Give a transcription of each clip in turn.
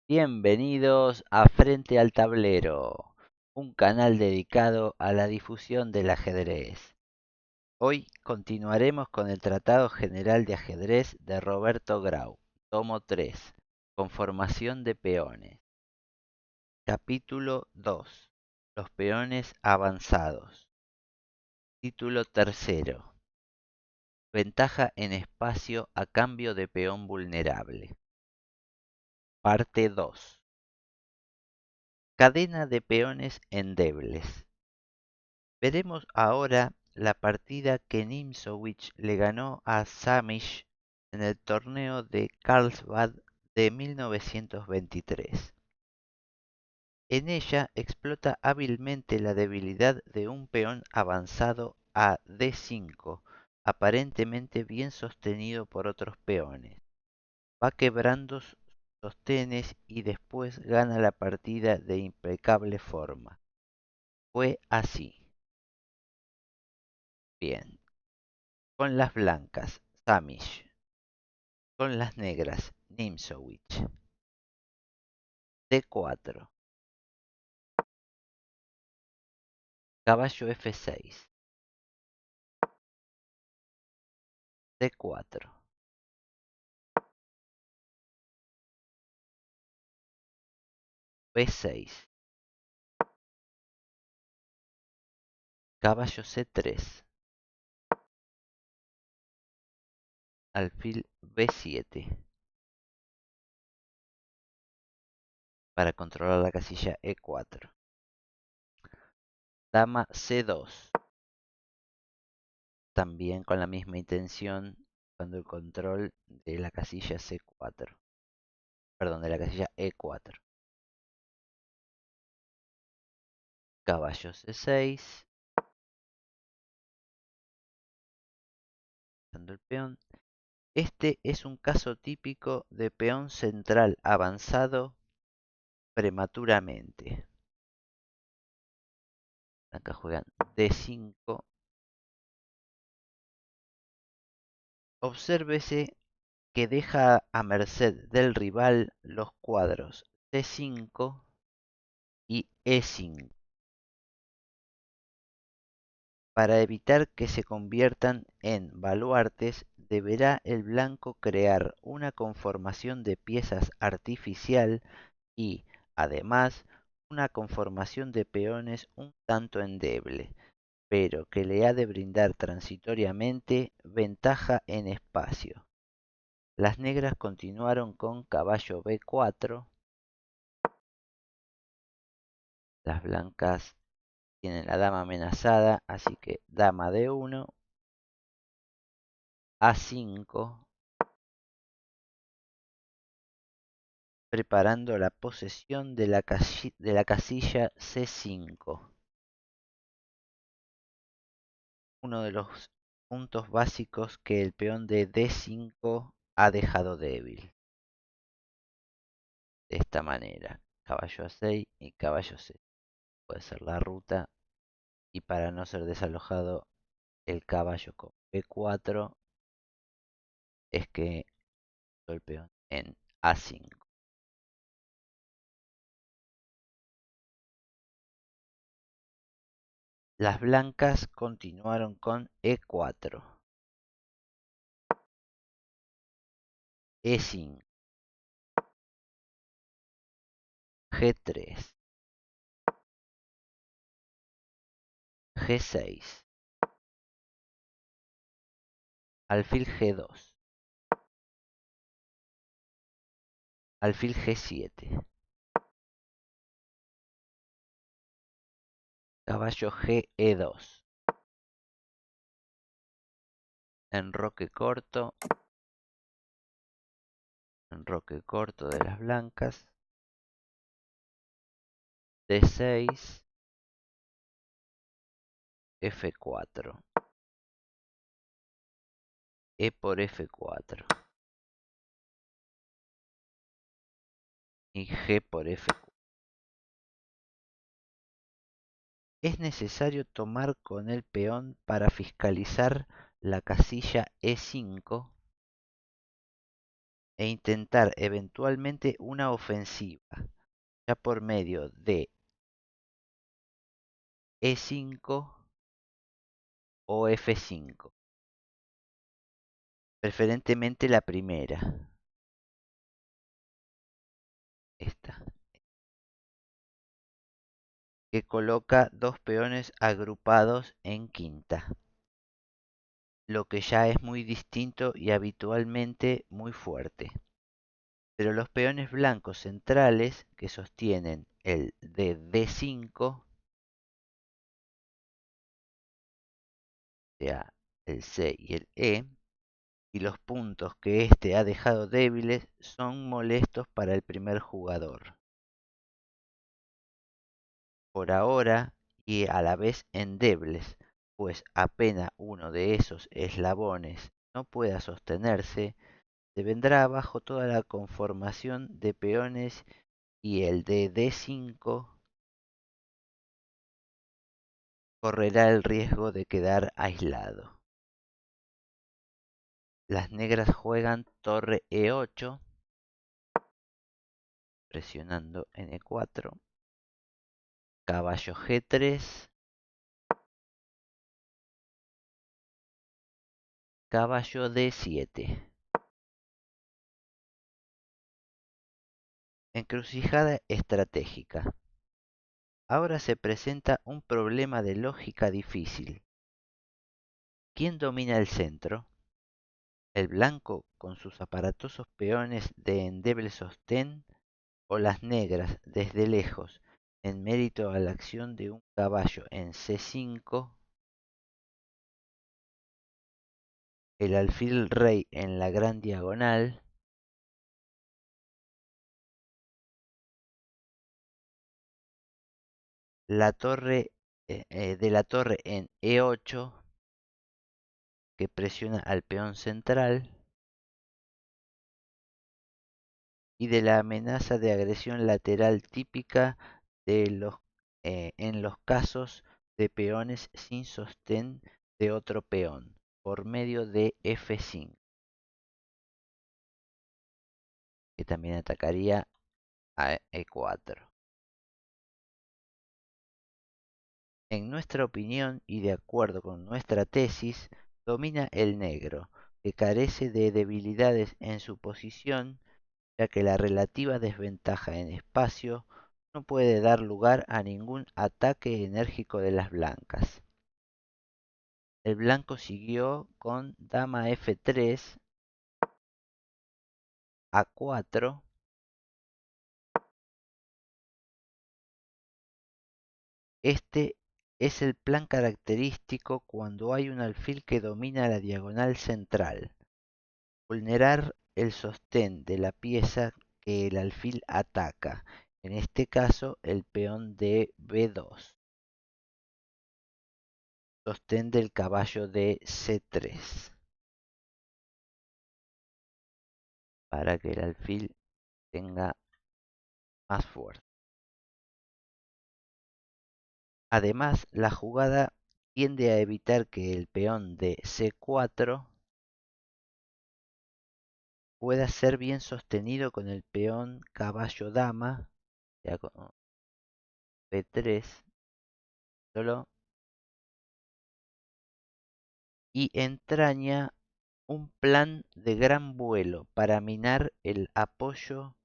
Bienvenidos a Frente al Tablero, un canal dedicado a la difusión del ajedrez. Hoy continuaremos con el Tratado General de Ajedrez de Roberto Grau, tomo 3, Conformación de peones. Capítulo 2, Los peones avanzados. Título tercero, Ventaja en espacio a cambio de peón vulnerable. Parte 2. Cadena de peones endebles. Veremos ahora la partida que Nimzowitsch le ganó a Samish en el torneo de Carlsbad de 1923. En ella explota hábilmente la debilidad de un peón avanzado a D5, aparentemente bien sostenido por otros peones. Va quebrando sostenes y después gana la partida de impecable forma. Fue así. Bien. Con las blancas, Samish. Con las negras, Nimzowitsch. D4. Caballo F6. D4. B6. Caballo C3. Alfil B7. Para controlar la casilla E4. Dama C2. También con la misma intención, cuando el control de la casilla C4. Perdón, de la casilla E4. Caballo C6. Dando el peón. Este es un caso típico de peón central avanzado prematuramente. Acá juegan D5. Obsérvese que deja a merced del rival los cuadros C5 y E5 para evitar que se conviertan en baluartes. Deberá el blanco crear una conformación de piezas artificial y, además, una conformación de peones un tanto endeble, pero que le ha de brindar transitoriamente ventaja en espacio. Las negras continuaron con caballo B4. Las blancas tienen la dama amenazada, así que dama D1, A5, preparando la posesión de la casilla C5. Uno de los puntos básicos que el peón de D5 ha dejado débil. De esta manera, caballo A6 y caballo C. Puede ser la ruta, y para no ser desalojado el caballo con B4 es que el peón en A5. Las blancas continuaron con E4, E5, G3, G6, alfil G2, alfil G7, caballo GE2, enroque corto de las blancas, D6, F4, E por F4 y G por F4. Es necesario tomar con el peón para fiscalizar la casilla E5 e intentar eventualmente una ofensiva, ya por medio de E5 o F5, preferentemente la primera, esta, que coloca dos peones agrupados en quinta, lo que ya es muy distinto y habitualmente muy fuerte. Pero los peones blancos centrales que sostienen el de D5, o sea, el C y el E, y los puntos que éste ha dejado débiles son molestos para el primer jugador. Por ahora, y a la vez endebles, pues apenas uno de esos eslabones no pueda sostenerse, se vendrá abajo toda la conformación de peones y el de D5 correrá el riesgo de quedar aislado. Las negras juegan torre E8, presionando en E4, caballo G3, caballo D7. Encrucijada estratégica. Ahora se presenta un problema de lógica difícil. ¿Quién domina el centro? ¿El blanco con sus aparatosos peones de endeble sostén o las negras desde lejos en mérito a la acción de un caballo en C5, el alfil rey en la gran diagonal, la torre de la torre en E8 que presiona al peón central y de la amenaza de agresión lateral típica de en los casos de peones sin sostén de otro peón por medio de F5, que también atacaría a E4. En nuestra opinión y de acuerdo con nuestra tesis, domina el negro, que carece de debilidades en su posición, ya que la relativa desventaja en espacio no puede dar lugar a ningún ataque enérgico de las blancas. El blanco siguió con dama F3, A4, este es el plan característico cuando hay un alfil que domina la diagonal central. Vulnerar el sostén de la pieza que el alfil ataca, en este caso el peón de B2, sostén del caballo de C3, para que el alfil tenga más fuerza. Además, la jugada tiende a evitar que el peón de C4 pueda ser bien sostenido con el peón caballo dama, ya con B3 solo, y entraña un plan de gran vuelo para minar el apoyo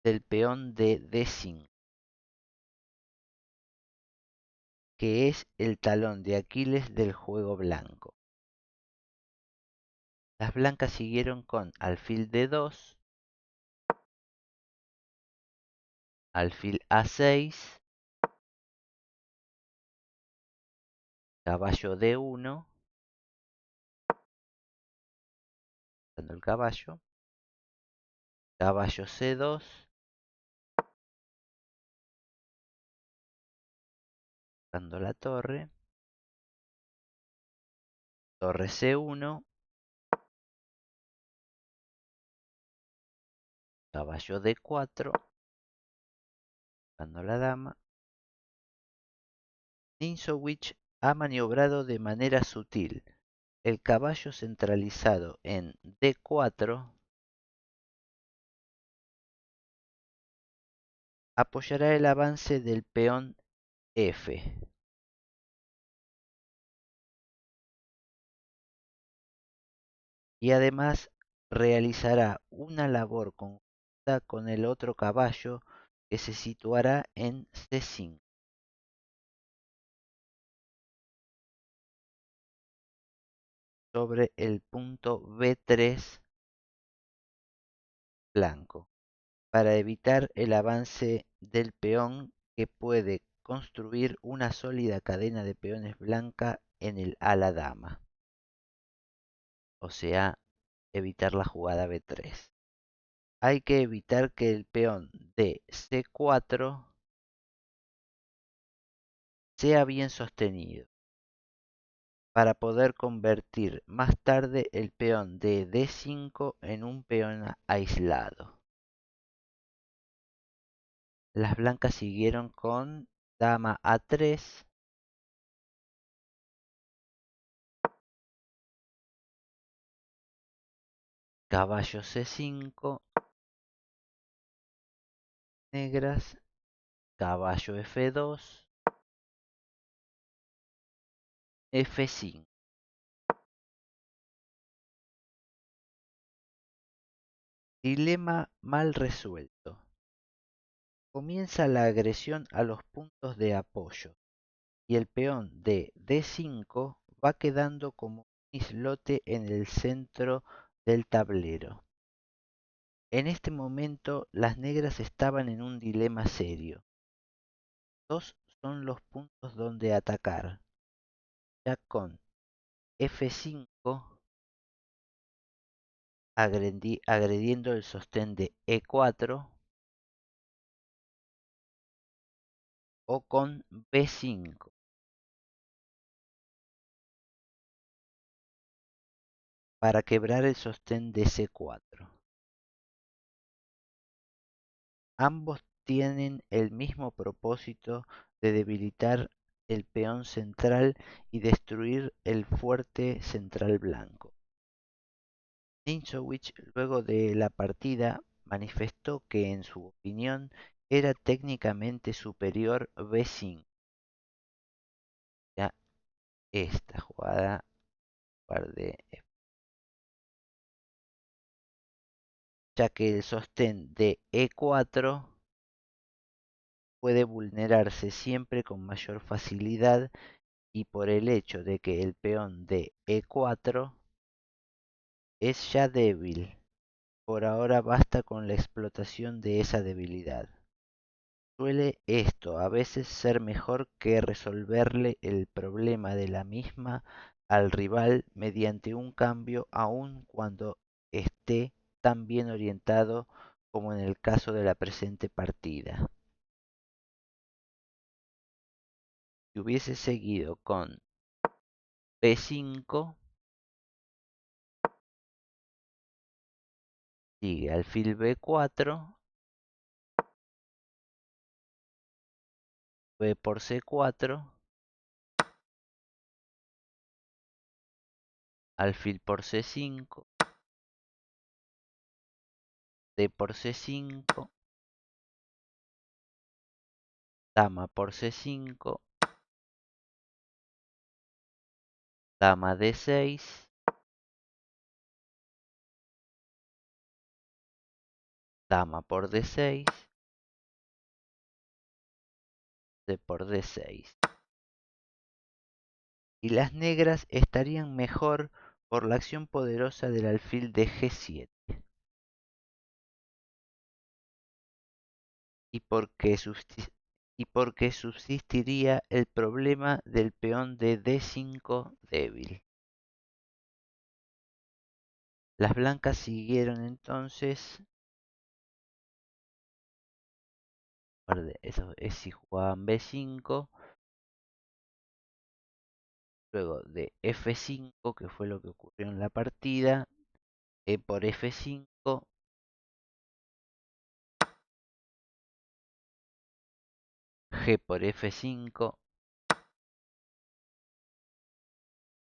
del peón de D5, que es el talón de Aquiles del juego blanco. Las blancas siguieron con alfil D2, alfil A6, caballo D1, dando el caballo, caballo C2, dando la torre, torre C1, caballo D4, dando la dama. Nimzowitsch ha maniobrado de manera sutil el caballo centralizado en D4 apoyará el avance del peón F. Y además realizará una labor conjunta con el otro caballo que se situará en C5 sobre el punto B3 blanco, para evitar el avance del peón que puede construir una sólida cadena de peones blanca en el ala dama, o sea, evitar la jugada B3. Hay que evitar que el peón de C4 sea bien sostenido, para poder convertir más tarde el peón de D5 en un peón aislado. Las blancas siguieron con dama A3, caballo C5, negras, caballo F2, F5. Dilema mal resuelto. Comienza la agresión a los puntos de apoyo y el peón de D5 va quedando como un islote en el centro del tablero. En este momento las negras estaban en un dilema serio. Dos son los puntos donde atacar, ya con F5 agrediendo el sostén de E4 o con B5 para quebrar el sostén de C4. Ambos tienen el mismo propósito de debilitar el peón central y destruir el fuerte central blanco. Nimzowitsch, luego de la partida, manifestó que en su opinión era técnicamente superior B5. Ya esta jugada, ya que el sostén de E4 puede vulnerarse siempre con mayor facilidad y por el hecho de que el peón de E4 es ya débil. Por ahora basta con la explotación de esa debilidad. Suele esto a veces ser mejor que resolverle el problema de la misma al rival mediante un cambio aun cuando esté tan bien orientado como en el caso de la presente partida. Si hubiese seguido con B5, sigue alfil B4, B por C4, alfil por C5, D por C5, dama por C5, dama D6, dama por D6, D por D6. Y las negras estarían mejor por la acción poderosa del alfil de G7 y porque subsistiría el problema del peón de D5 débil. Las blancas siguieron entonces, eso es si jugaban B5, luego de F5, que fue lo que ocurrió en la partida, E por F5, G por F5,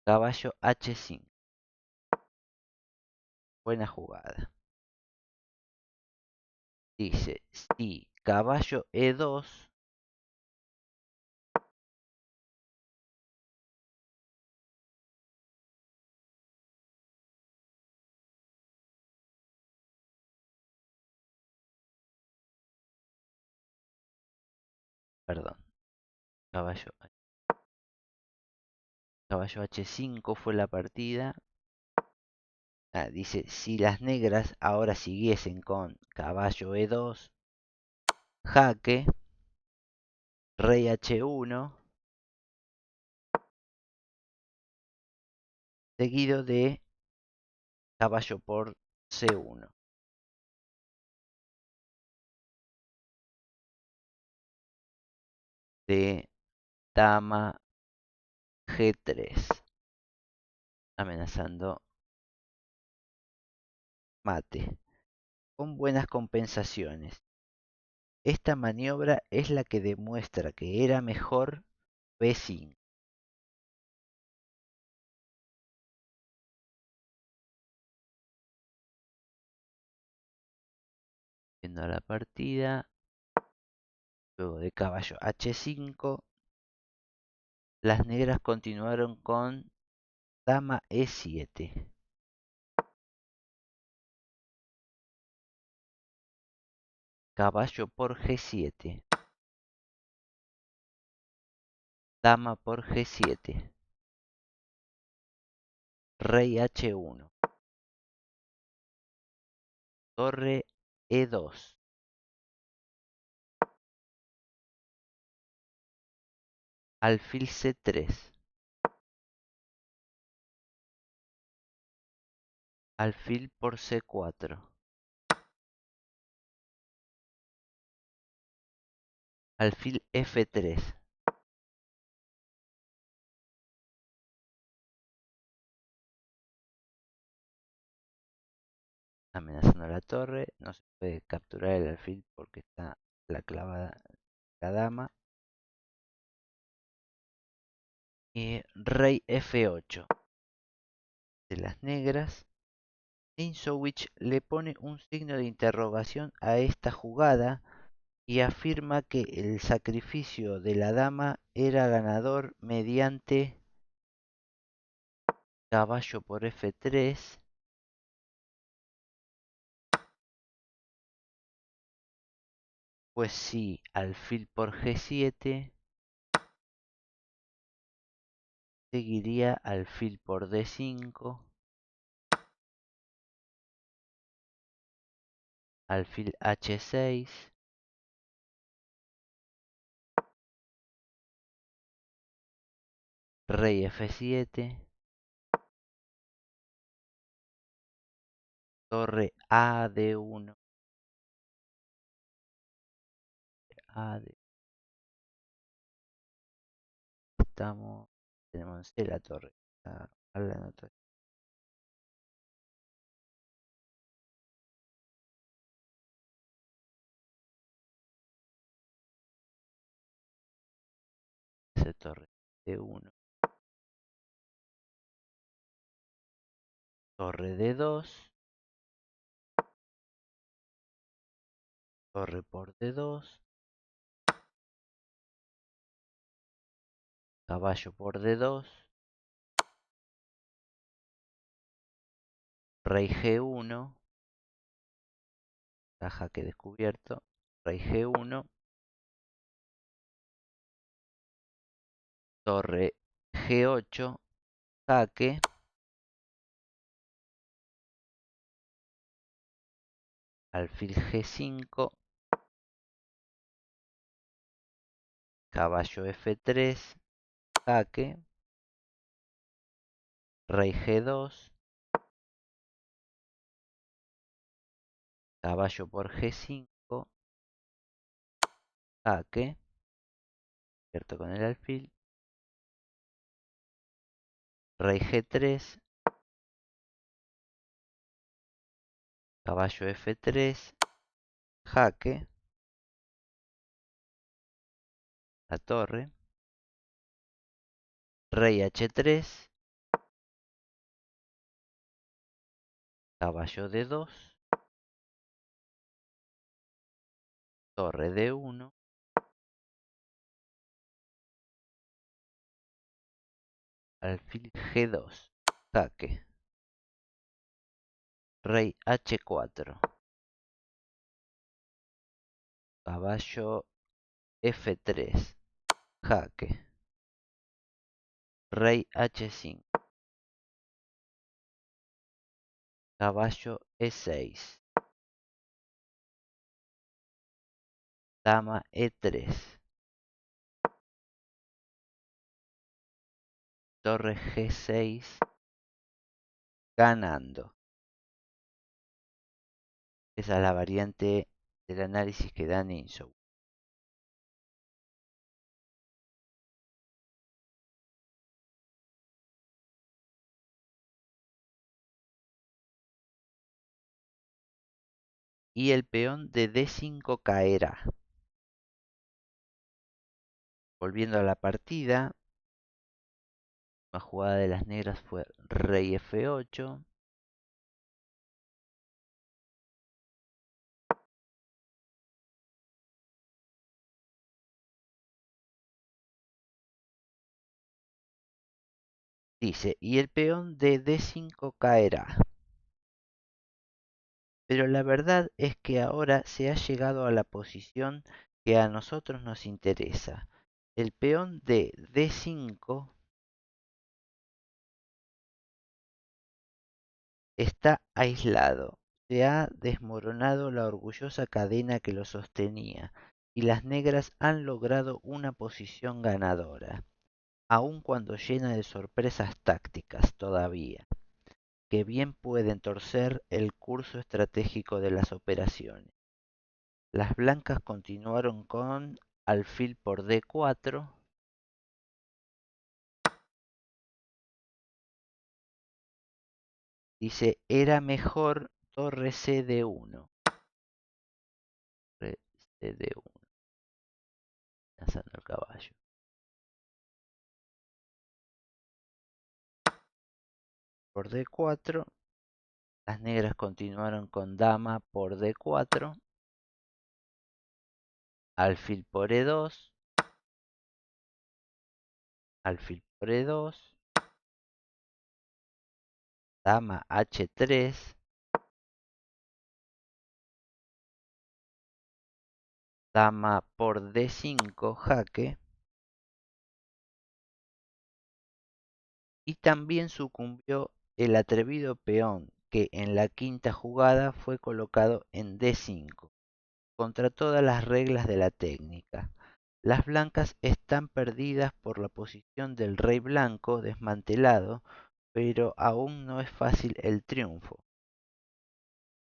caballo H5. Buena jugada. Dice, si caballo E2, perdón, caballo, caballo H5 fue la partida. Dice, si las negras ahora siguiesen con caballo E2, jaque, rey H1, seguido de caballo por C1, de dama G3, amenazando mate, con buenas compensaciones. Esta maniobra es la que demuestra que era mejor B5. Viendo la partida, luego de caballo H5, las negras continuaron con dama E7. Caballo por G7. Dama por G7. Rey H1. Torre E2. Alfil C3. Alfil por C4. Alfil F3. Amenazando la torre. No se puede capturar el alfil porque está la clavada la dama. Y rey F8. De las negras. Nimzowitsch le pone un signo de interrogación a esta jugada y afirma que el sacrificio de la dama era ganador mediante caballo por F3, pues sí, alfil por G7, seguiría alfil por D5, alfil H6, rey F7, torre AD1, AD, tenemos en C la torre, a la nota, C torre D1, torre D2, torre por D2, caballo por D2, rey G1, jaque descubierto, rey G1, torre G8, jaque, alfil G5, caballo F3, jaque, rey G2, caballo por G5, jaque, cierto con el alfil, rey G3, caballo F3, jaque, la torre, rey H3, caballo D2, torre D1, alfil G2, jaque, rey H4, caballo F3, jaque, rey H5, caballo E6, dama E3, torre G6, ganando. Esa es la variante del análisis que da Ninja. Y el peón de D5 caerá. Volviendo a la partida, la jugada de las negras fue rey F8. Dice, y el peón de D5 caerá. Pero la verdad es que ahora se ha llegado a la posición que a nosotros nos interesa. El peón de D5 está aislado. Se ha desmoronado la orgullosa cadena que lo sostenía, y las negras han logrado una posición ganadora, aun cuando llena de sorpresas tácticas todavía, que bien pueden torcer el curso estratégico de las operaciones. Las blancas continuaron con alfil por D4, dice, era mejor torre CD1, torre CD1, lanzando el caballo. Por D4, las negras continuaron con dama por D4, alfil por E2, alfil por E2, dama H3, dama por D5, jaque, y también sucumbió el atrevido peón que en la quinta jugada fue colocado en D5, contra todas las reglas de la técnica. Las blancas están perdidas por la posición del rey blanco desmantelado, pero aún no es fácil el triunfo.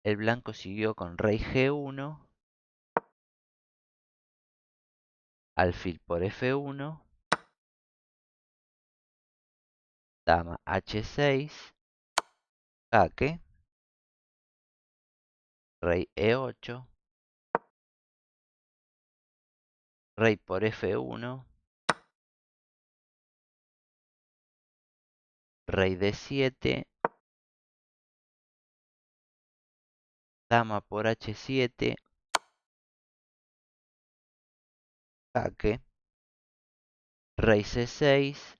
El blanco siguió con rey G1, alfil por F1, dama H6, jaque, rey E8, rey por F1, rey D7, dama por H7, jaque, rey C6,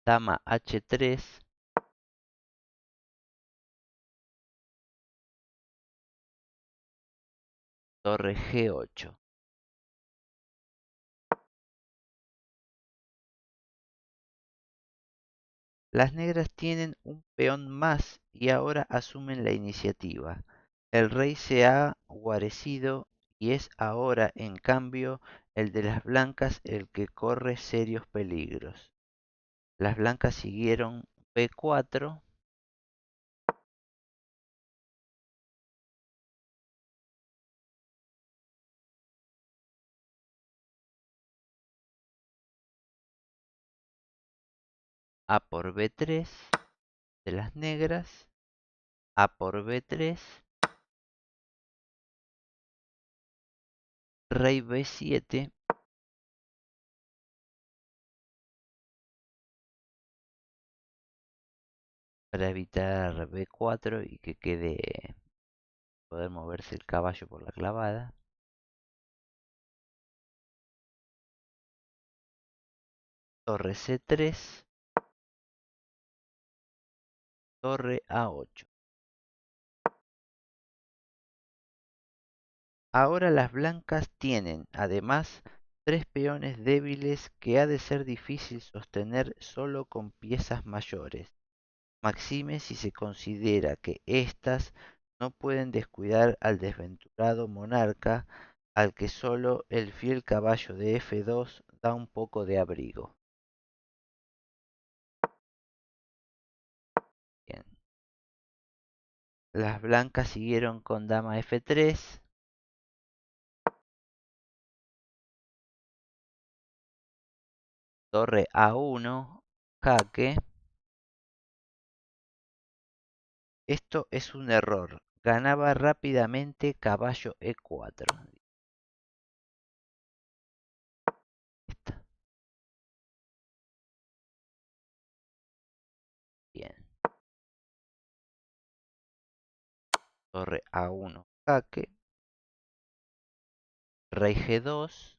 dama H3, torre G8. Las negras tienen un peón más y ahora asumen la iniciativa. El rey se ha guarecido y es ahora, en cambio, el de las blancas el que corre serios peligros. Las blancas siguieron B4, A por B3 de las negras, A por B3, rey B7, para evitar B4 y que quede poder moverse el caballo por la clavada. Torre C3, torre A8. Ahora las blancas tienen, además, 3 peones débiles que ha de ser difícil sostener solo con piezas mayores. Maxime si se considera que éstas no pueden descuidar al desventurado monarca, al que solo el fiel caballo de F2 da un poco de abrigo. Bien. Las blancas siguieron con dama F3. Torre A1, jaque. Esto es un error. Ganaba rápidamente caballo E4. Esta. Bien. Torre A1, jaque. Rey G2.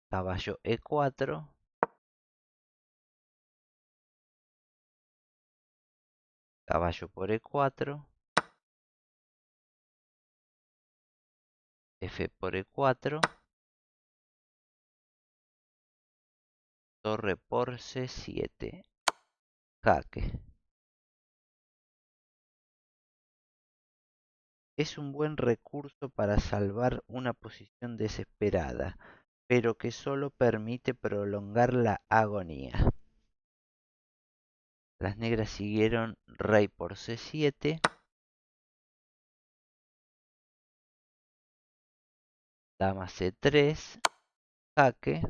Caballo E4. Caballo por E4. F por E4. Torre por C7. Jaque. Es un buen recurso para salvar una posición desesperada, pero que solo permite prolongar la agonía. Las negras siguieron rey por C7. Dama C3. Jaque.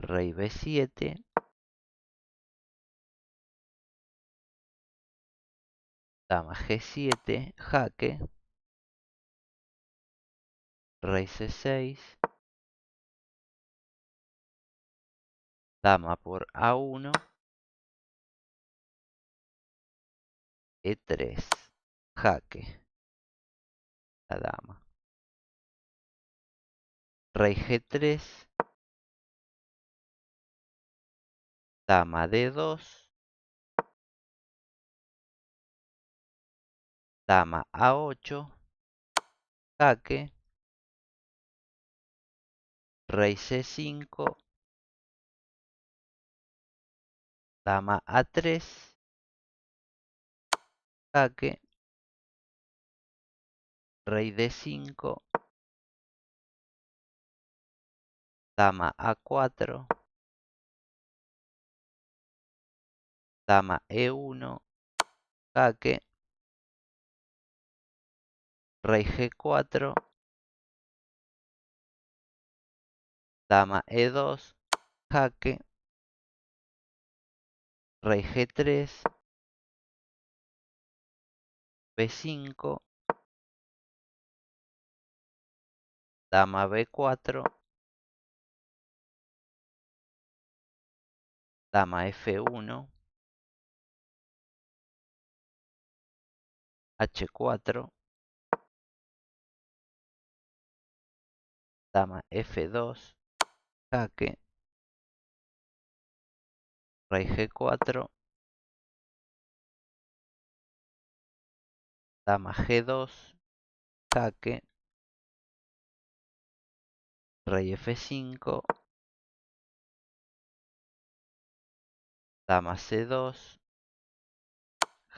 Rey B7. Dama G7. Jaque. Rey C6. Dama por A1. E3. Jaque. La dama. Rey G3. Dama D2. Dama A8. Jaque. Rey C5. Dama A3. Jaque. Rey D5. Dama A4. Dama E1. Jaque. Rey G4. Dama E2. Jaque. Rey G3. B5. Dama B4. Dama F1. H4. Dama F2. Jaque. Rey G4. Dama G2. Jaque. Rey F5. Dama C2.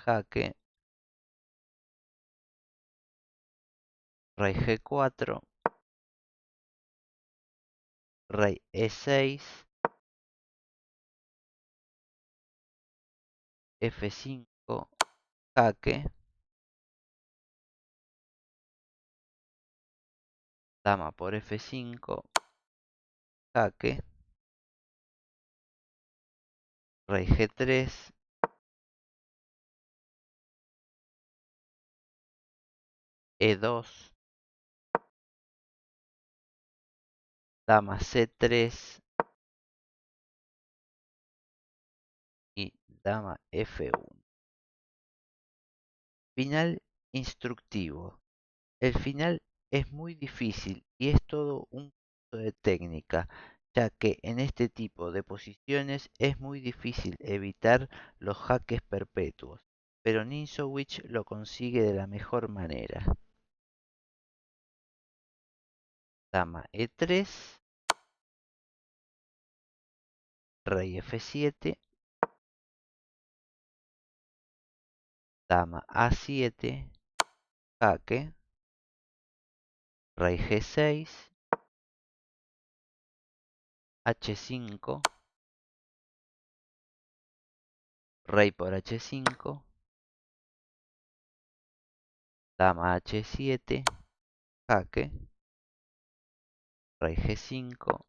Jaque. Rey G4. Rey E6. F5. Jaque. Dama por F5. Jaque. Rey G3. E2. Dama C3. Y dama F1. Final instructivo. El final es muy difícil y es todo un curso de técnica, ya que en este tipo de posiciones es muy difícil evitar los jaques perpetuos, pero Ninjowitz lo consigue de la mejor manera. Dama E3, rey F7, dama A7, jaque, rey G6, H5, rey por H5, dama H7, jaque, rey G5,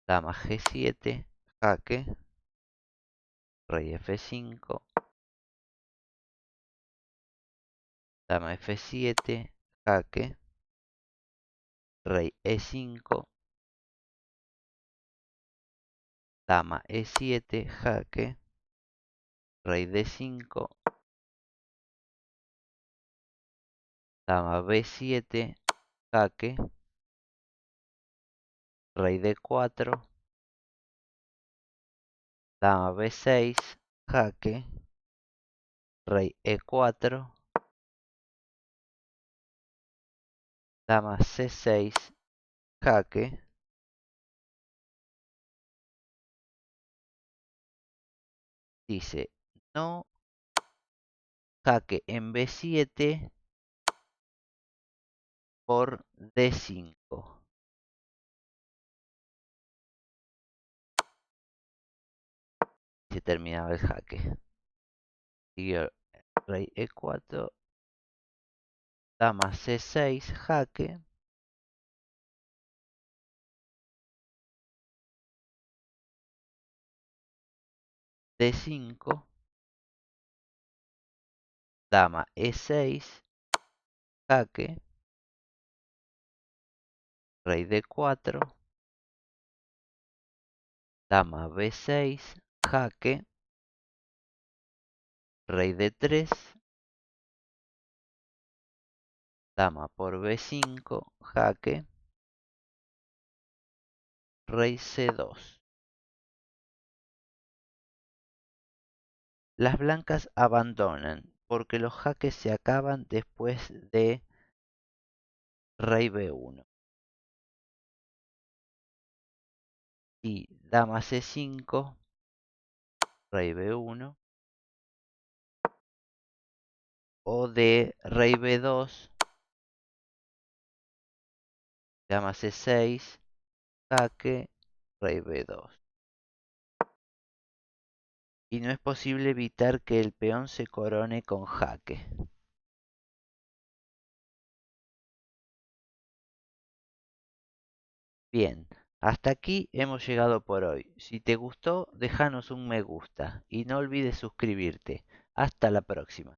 dama G7, jaque, rey F5, dama F7, jaque, rey E5, dama E7, jaque, rey D5, dama B7, jaque, rey D4, dama B6, jaque, rey E4, dama C6, jaque, dice no jaque en B7 por D5. Se terminaba el jaque. Siguió rey E4, dama C6, jaque, D5, dama E6, jaque, rey D4, dama B6, jaque, rey D3, dama por B5, jaque, rey C2. Las blancas abandonan porque los jaques se acaban después de rey B1. Y dama C5, rey B1, o de rey B2, dama C6, jaque, rey B2. Y no es posible evitar que el peón se corone con jaque. Bien, hasta aquí hemos llegado por hoy. Si te gustó, déjanos un me gusta y no olvides suscribirte. Hasta la próxima.